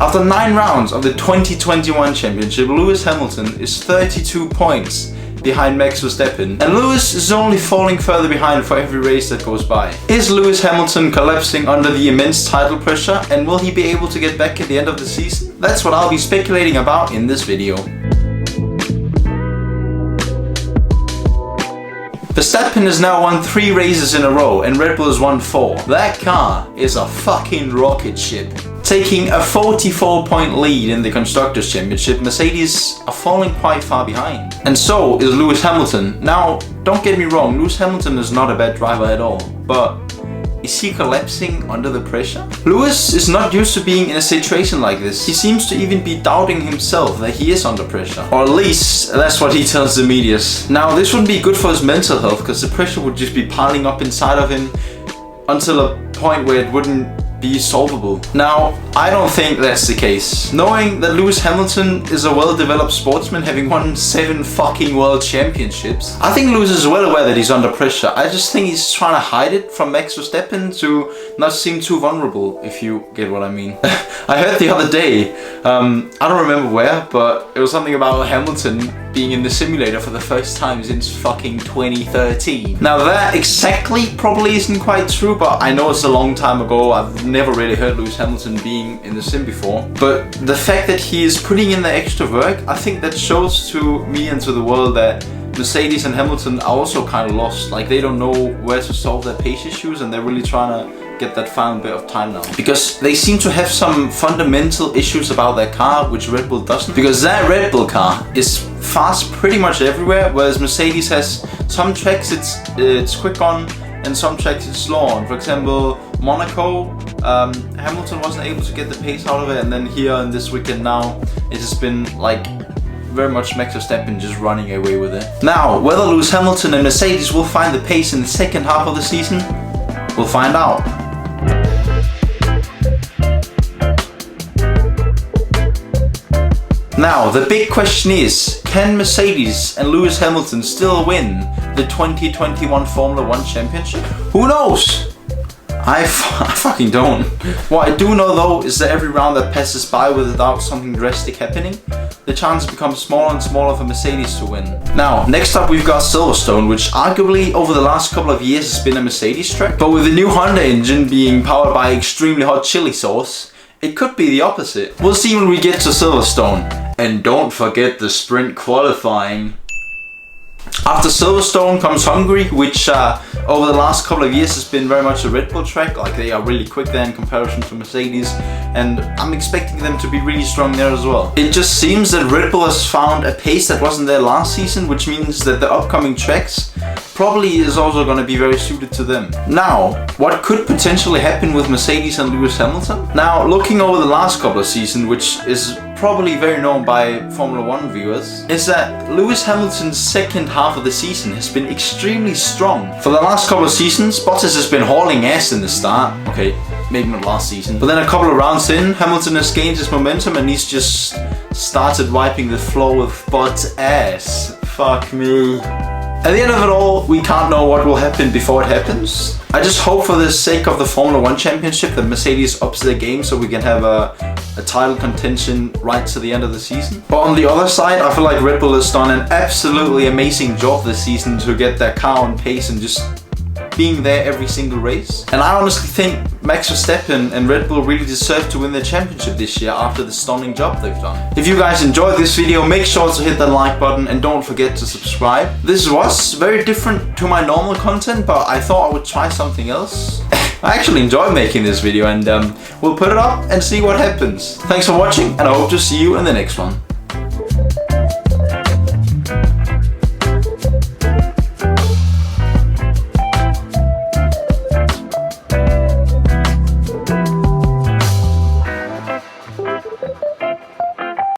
After 9 rounds of the 2021 championship, Lewis Hamilton is 32 points behind Max Verstappen, and Lewis is only falling further behind for every race that goes by. Is Lewis Hamilton collapsing under the immense title pressure, and will he be able to get back at the end of the season? That's what I'll be speculating about in this video. Verstappen has now won 3 races in a row and Red Bull has won 4. That car is a fucking rocket ship. Taking a 44-point lead in the Constructors' Championship, Mercedes are falling quite far behind. And so is Lewis Hamilton. Now, don't get me wrong, Lewis Hamilton is not a bad driver at all, but is he collapsing under the pressure? Lewis is not used to being in a situation like this. He seems to even be doubting himself that he is under pressure. Or at least, that's what he tells the media. Now, this wouldn't be good for his mental health, because the pressure would just be piling up inside of him until a point where it wouldn't be solvable. Now, I don't think that's the case. Knowing that Lewis Hamilton is a well-developed sportsman, having won 7 fucking world championships, I think Lewis is well aware that he's under pressure. I just think he's trying to hide it from Max Verstappen to not seem too vulnerable, if you get what I mean. I heard the other day, I don't remember where, but it was something about Hamilton being in the simulator for the first time since fucking 2013. Now that exactly probably isn't quite true, but I know it's a long time ago. I've never really heard Lewis Hamilton being in the sim before. But the fact that he is putting in the extra work, I think that shows to me and to the world that Mercedes and Hamilton are also kind of lost. Like, they don't know where to solve their pace issues, and they're really trying to get that final bit of time now. Because they seem to have some fundamental issues about their car, which Red Bull doesn't. Because that Red Bull car is fast pretty much everywhere, whereas Mercedes has some tracks it's quick on, and some tracks it's slow on. For example, Monaco, Hamilton wasn't able to get the pace out of it, and then here in this weekend now, it has been like very much Max Verstappen just running away with it. Now, whether Lewis Hamilton and Mercedes will find the pace in the second half of the season, we'll find out. Now, the big question is, can Mercedes and Lewis Hamilton still win the 2021 Formula 1 Championship? Who knows? I fucking don't. What I do know though is that every round that passes by without something drastic happening, the chance becomes smaller and smaller for Mercedes to win. Now, next up we've got Silverstone, which arguably over the last couple of years has been a Mercedes track, but with the new Honda engine being powered by extremely hot chili sauce, it could be the opposite. We'll see when we get to Silverstone. And don't forget the sprint qualifying. After Silverstone comes Hungary, which over the last couple of years has been very much a Red Bull track. Like, they are really quick there in comparison to Mercedes, and I'm expecting them to be really strong there as well. It just seems that Red Bull has found a pace that wasn't there last season, which means that the upcoming tracks probably is also going to be very suited to them. Now, what could potentially happen with Mercedes and Lewis Hamilton? Now, looking over the last couple of seasons, which is probably very known by Formula 1 viewers, is that Lewis Hamilton's second half of the season has been extremely strong. For the last couple of seasons, Bottas has been hauling ass in the start. Okay, maybe not last season. But then a couple of rounds in, Hamilton has gained his momentum and he's just started wiping the floor with Bottas ass. Fuck me. At the end of it all, we can't know what will happen before it happens. I just hope for the sake of the Formula 1 Championship that Mercedes ups their game so we can have a title contention right to the end of the season. But on the other side, I feel like Red Bull has done an absolutely amazing job this season to get their car on pace and just being there every single race. And I honestly think Max Verstappen and Red Bull really deserve to win the championship this year after the stunning job they've done. If you guys enjoyed this video, make sure to hit that like button and don't forget to subscribe. This was very different to my normal content, but I thought I would try something else. I actually enjoyed making this video, and we'll put it up and see what happens. Thanks for watching, and I hope to see you in the next one.